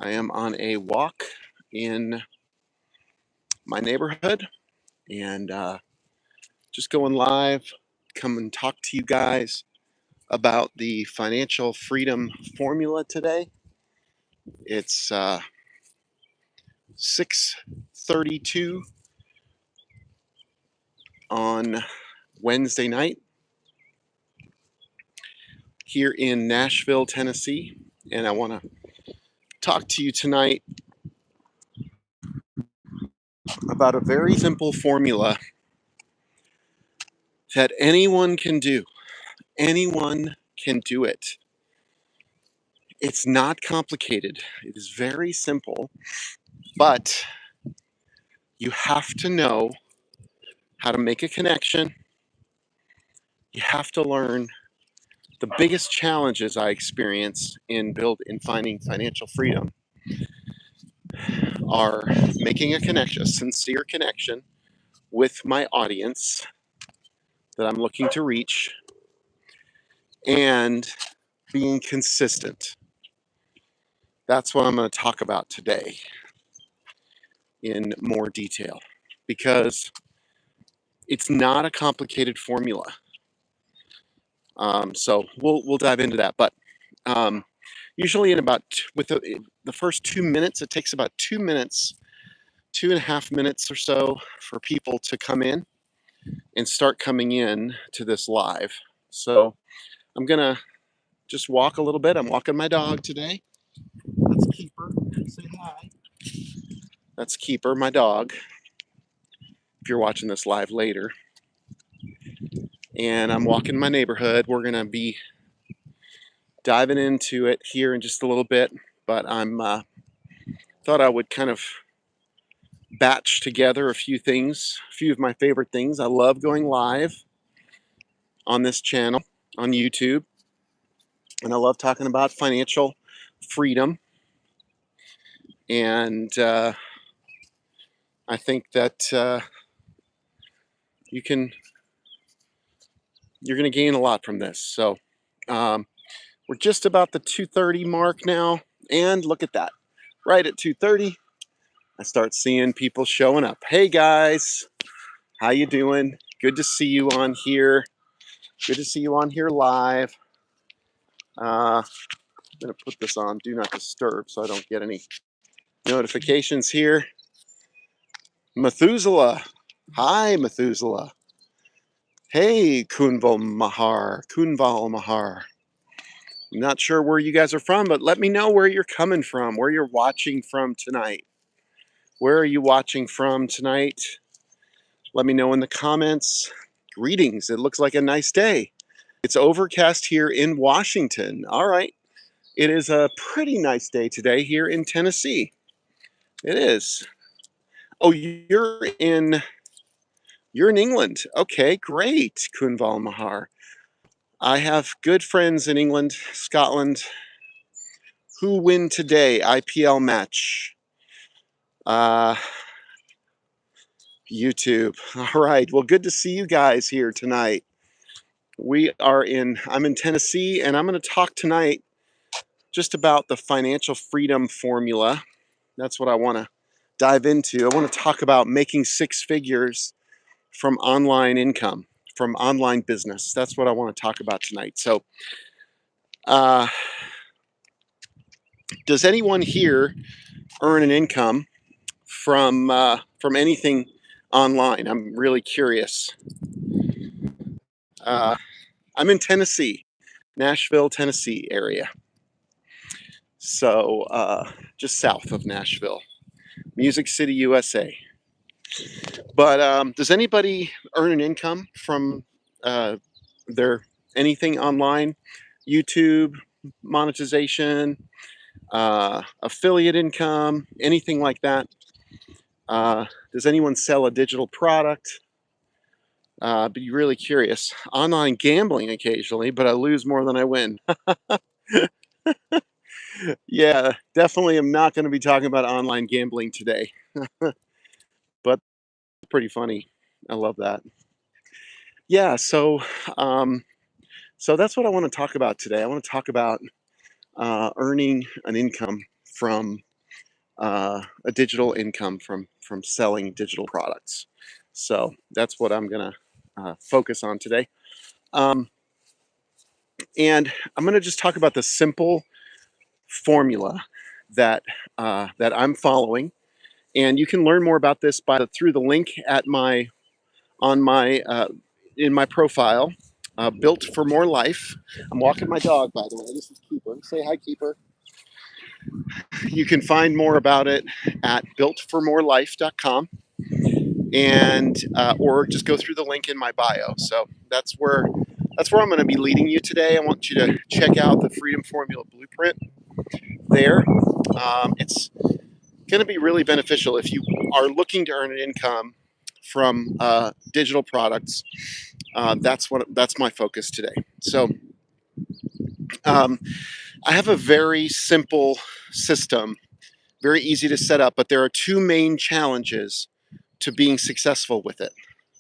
I am on a walk in my neighborhood and just going live, come and talk to you guys about the financial freedom formula today. It's 6:32 on Wednesday night here in Nashville, Tennessee, and I want to talk to you tonight about a very simple formula that anyone can do. Anyone can do it. It's not complicated. It is very simple, but you have to know how to make a connection. You have to learn. The biggest challenges I experience in finding financial freedom are making a connection, a sincere connection with my audience that I'm looking to reach, and being consistent. That's what I'm going to talk about today in more detail, because it's not a complicated formula. So we'll dive into that. But usually with the first 2 minutes, it takes about 2 minutes, 2.5 minutes or so for people to come in and start coming in to this live. So I'm gonna just walk a little bit. I'm walking my dog today. That's Keeper. Say hi. That's Keeper, my dog. If you're watching this live later. And I'm walking my neighborhood. We're gonna be diving into it here in just a little bit, but I'm thought I would kind of batch together a few of my favorite things. I love going live on this channel on YouTube, and I love talking about financial freedom. And I think that you're going to gain a lot from this. So we're just about the 2:30 mark now, and look at that. Right at 2:30, I start seeing people showing up. Hey guys, how you doing? Good to see you on here. Good to see you on here live. I'm going to put this on Do Not Disturb so I don't get any notifications here. Methuselah. Hi, Methuselah. Hey, Kunval Mahar. I'm not sure where you guys are from, but let me know where you're coming from, where you're watching from tonight. Where are you watching from tonight? Let me know in the comments. Greetings. It looks like a nice day. It's overcast here in Washington. All right. It is a pretty nice day today here in Tennessee. It is. Oh, you're in England. Okay, great, Kunval Mahar. I have good friends in England, Scotland. Who win today? IPL match. YouTube. All right. Well, good to see you guys here tonight. I'm in Tennessee, and I'm going to talk tonight just about the financial freedom formula. That's what I want to dive into. I want to talk about making six figures from online income, from online business. That's what I want to talk about tonight. So, does anyone here earn an income from anything online? I'm really curious. I'm in Tennessee, Nashville, Tennessee area. So just south of Nashville, Music City, USA. But does anybody earn an income from their anything online? YouTube, monetization, affiliate income, anything like that? Does anyone sell a digital product? Be really curious. Online gambling occasionally, but I lose more than I win. Yeah, definitely am not going to be talking about online gambling today. But pretty funny. I love that. Yeah, so that's what I want to talk about today. I want to talk about earning an income from a digital income from selling digital products. So that's what I'm gonna focus on today. Um, and I'm gonna just talk about the simple formula that that I'm following. And you can learn more about this through the link at my on my in my profile. Built for More Life. I'm walking my dog, by the way. This is Keeper. Say hi, Keeper. You can find more about it at builtformorelife.com, and or just go through the link in my bio. So that's where I'm going to be leading you today. I want you to check out the Freedom Formula Blueprint there. It's going to be really beneficial if you are looking to earn an income from digital products. That's my focus today. So um, I have a very simple system, very easy to set up, but there are two main challenges to being successful with it.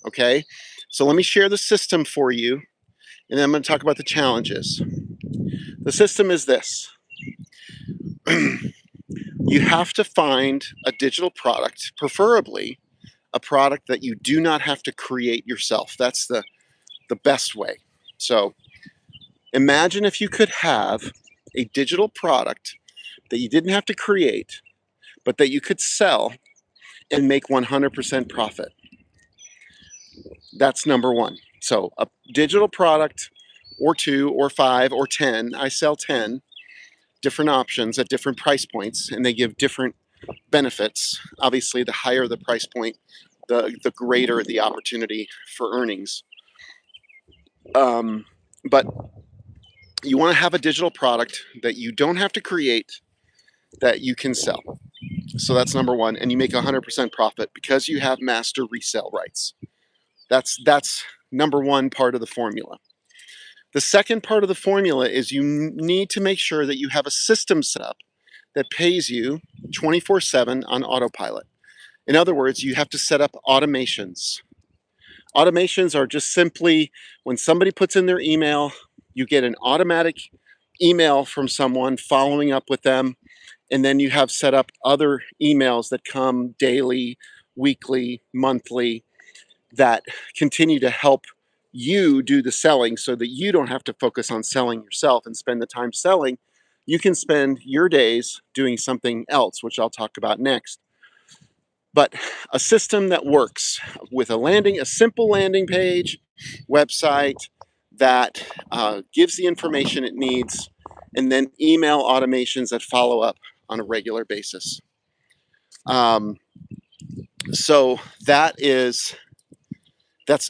Okay, so let me share the system for you, and then I'm going to talk about the challenges. The system is this. You have to find a digital product, preferably a product that you do not have to create yourself. That's the best way. So imagine if you could have a digital product that you didn't have to create, but that you could sell and make 100% profit. That's number one. So a digital product or two or five or 10, I sell 10 different options at different price points, and they give different benefits. Obviously, the higher the price point, the greater the opportunity for earnings. But you want to have a digital product that you don't have to create, that you can sell. So that's number one, and you make 100% profit because you have master resale rights. That's number one part of the formula. The second part of the formula is you need to make sure that you have a system set up that pays you 24/7 on autopilot. In other words, you have to set up automations. Automations are just simply when somebody puts in their email, you get an automatic email from someone following up with them, and then you have set up other emails that come daily, weekly, monthly, that continue to help you do the selling so that you don't have to focus on selling yourself and spend the time selling. You can spend your days doing something else, which I'll talk about next. But a system that works with a simple landing page, website that gives the information it needs, and then email automations that follow up on a regular basis. So that's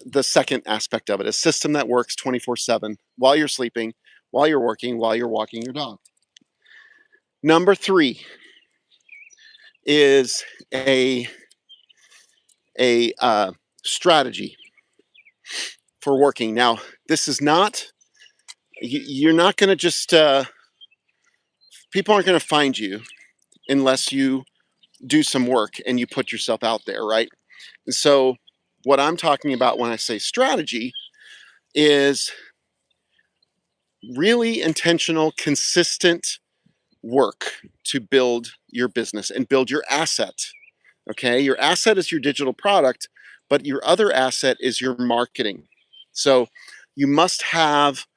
the second aspect of it, a system that works 24/7 while you're sleeping, while you're working, while you're walking your dog. Number three is a strategy for working. Now, this is not, you're not going to just, people aren't going to find you unless you do some work and you put yourself out there, right? And so what I'm talking about when I say strategy is really intentional, consistent work to build your business and build your asset. Okay, your asset is your digital product, but your other asset is your marketing. So you must have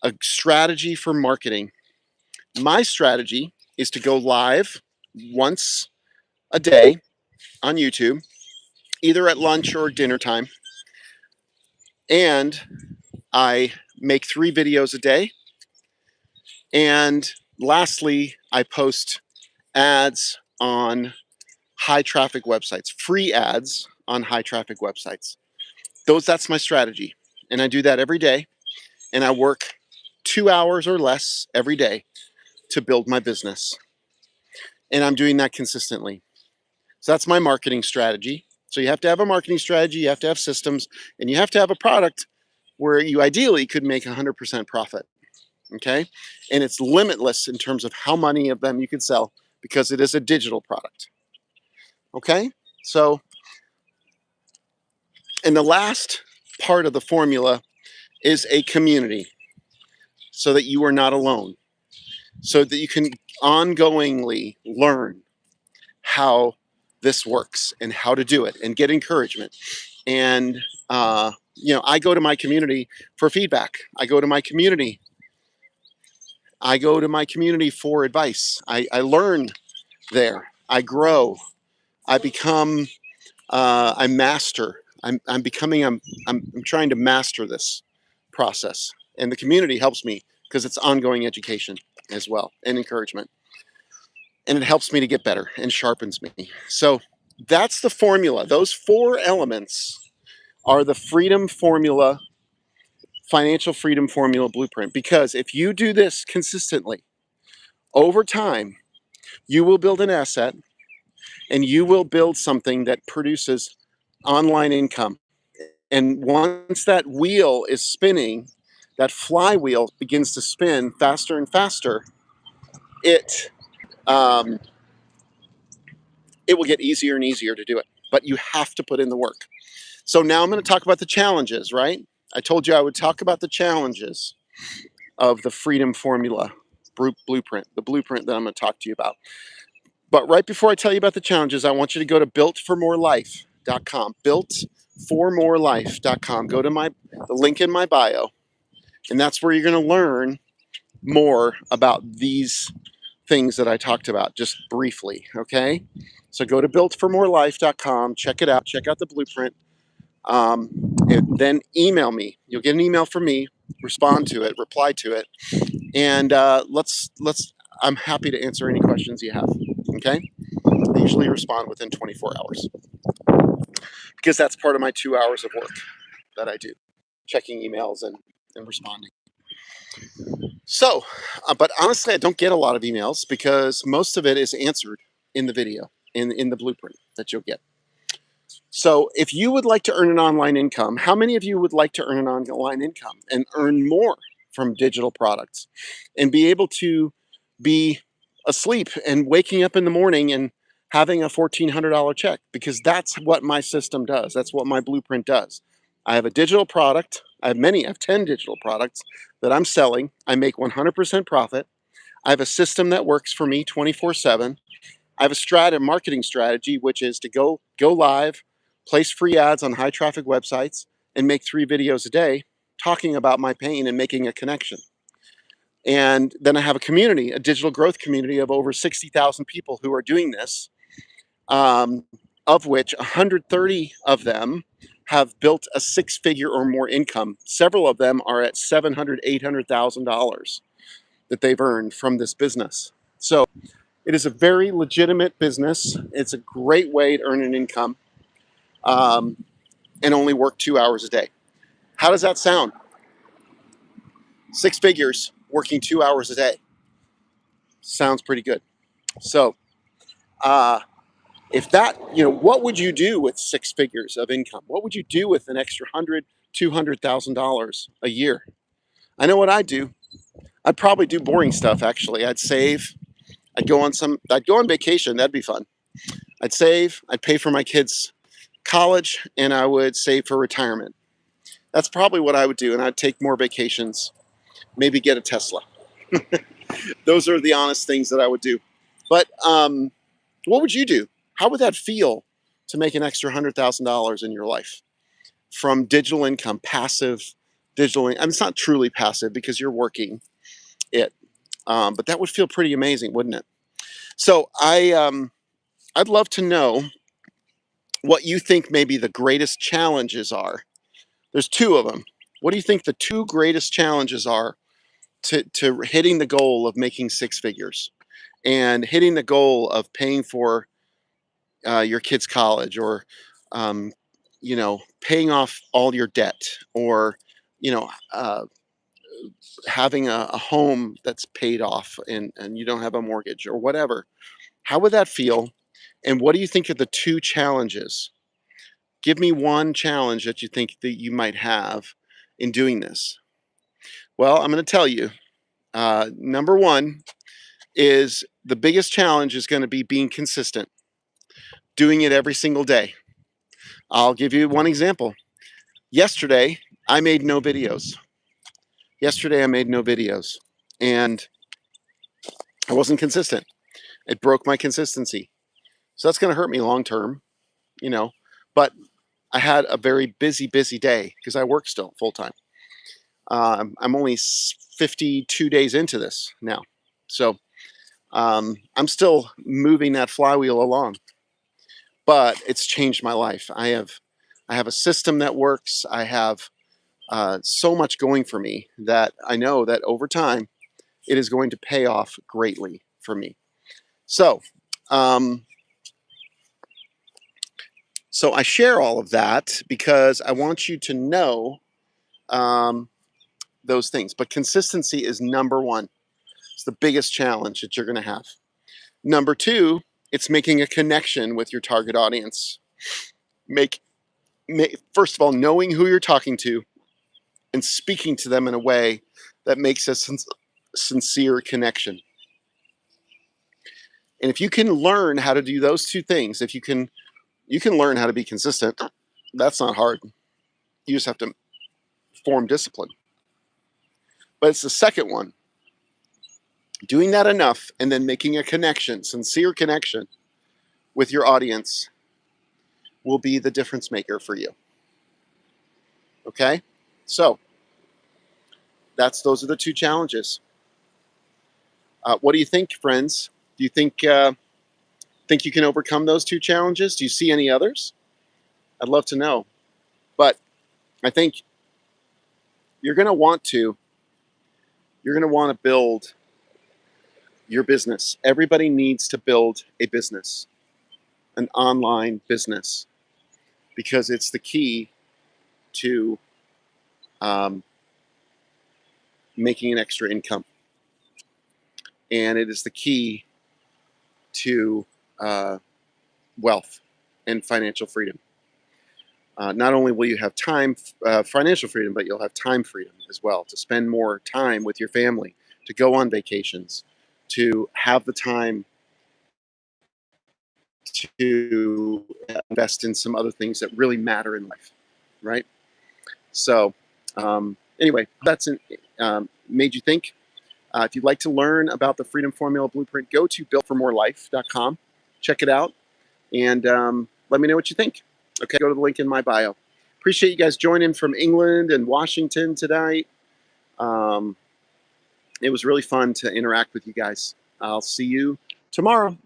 a strategy for marketing. My strategy is to go live once a day on YouTube, either at lunch or dinner time. And I make 3 videos a day. And lastly, I post ads on high traffic websites, free ads on high traffic websites. That's my strategy. And I do that every day. And I work 2 hours or less every day to build my business. And I'm doing that consistently. So that's my marketing strategy. So you have to have a marketing strategy, you have to have systems, and you have to have a product where you ideally could make 100% profit. Okay? And it's limitless in terms of how many of them you can sell because it is a digital product. Okay? So, and the last part of the formula is a community so that you are not alone, so that you can ongoingly learn how this works and how to do it and get encouragement. And, I go to my community for feedback. I go to my community for advice. I learn there. I grow. I become. I master. I'm becoming. I'm trying to master this process, and the community helps me because it's ongoing education as well and encouragement, and it helps me to get better and sharpens me. So that's the formula. Those 4 elements are the freedom formula, financial freedom formula blueprint. Because if you do this consistently over time, you will build an asset and you will build something that produces online income. And once that wheel is spinning, that flywheel begins to spin faster and faster, it um, it will get easier and easier to do it. But you have to put in the work. So now I'm going to talk about the challenges, right? I told you I would talk about the challenges of the freedom formula blueprint, the blueprint that I'm going to talk to you about. But right before I tell you about the challenges, I want you to go to builtformorelife.com, builtformorelife.com. Go to the link in my bio, and that's where you're going to learn more about these things that I talked about just briefly, okay? So go to builtformorelife.com, check it out, check out the blueprint, and then email me. You'll get an email from me, respond to it, reply to it, and I'm happy to answer any questions you have, okay? I usually respond within 24 hours because that's part of my 2 hours of work that I do, checking emails and responding. So, but honestly, I don't get a lot of emails because most of it is answered in the video, in the blueprint that you'll get. So if you would like to earn an online income, how many of you would like to earn an online income and earn more from digital products and be able to be asleep and waking up in the morning and having a $1,400 check? Because that's what my system does. That's what my blueprint does. I have a digital product. I have 10 digital products that I'm selling. I make 100% profit. I have a system that works for me 24/7. I have a marketing strategy, which is to go live, place free ads on high traffic websites, and make 3 videos a day talking about my pain and making a connection. And then I have a community, a digital growth community of over 60,000 people who are doing this, of which 130 of them have built a 6-figure or more income. Several of them are at $700,000, $800,000 that they've earned from this business. So it is a very legitimate business. It's a great way to earn an income, and only work 2 hours a day. How does that sound? 6 figures working 2 hours a day. Sounds pretty good. So, if that, what would you do with 6 figures of income? What would you do with an extra $100,000, $200,000 a year? I know what I'd do. I'd probably do boring stuff. Actually, I'd save. I'd go on vacation. That'd be fun. I'd save. I'd pay for my kids' college, and I would save for retirement. That's probably what I would do, and I'd take more vacations. Maybe get a Tesla. Those are the honest things that I would do. But what would you do? How would that feel to make an extra $100,000 in your life from digital income, passive digital income? It's not truly passive because you're working it, but that would feel pretty amazing, wouldn't it? So I'd love to know what you think maybe the greatest challenges are. There's 2 of them. What do you think the 2 greatest challenges are to hitting the goal of making 6 figures and hitting the goal of paying for your kids' college, or paying off all your debt, or you know having a home that's paid off and you don't have a mortgage or whatever? How would that feel? And what do you think are the 2 challenges? Give me one challenge that you think that you might have in doing this. Well, I'm going to tell you. Number 1 is the biggest challenge is going to be being consistent, doing it every single day. I'll give you one example. Yesterday, I made no videos. And I wasn't consistent. It broke my consistency. So that's going to hurt me long term, you know. But I had a very busy day because I work still full time. I'm only 52 days into this now. So I'm still moving that flywheel along, but it's changed my life. I have a system that works. I have so much going for me that I know that over time it is going to pay off greatly for me. So, um, so I share all of that because I want you to know um, those things. But consistency is number one. It's the biggest challenge that you're going to have. Number two, it's making a connection with your target audience. Make, first of all, knowing who you're talking to and speaking to them in a way that makes a sincere connection. And if you can learn how to do those two things, if you can learn how to be consistent. That's not hard. You just have to form discipline. But it's the second one. Doing that enough and then making a connection, sincere connection with your audience will be the difference maker for you. Okay? So, those are the two challenges. What do you think, friends? Do you think you can overcome those two challenges? Do you see any others? I'd love to know. But I think you're going to want to build your business. Everybody needs to build a business, an online business, because it's the key to making an extra income. And it is the key to wealth and financial freedom. Not only will you have financial freedom, but you'll have time freedom as well to spend more time with your family, to go on vacations, to have the time to invest in some other things that really matter in life, right? So, anyway, that's made you think. If you'd like to learn about the Freedom Formula Blueprint, go to builtformorelife.com. Check it out and let me know what you think. Okay, go to the link in my bio. Appreciate you guys joining from England and Washington tonight. It was really fun to interact with you guys. I'll see you tomorrow.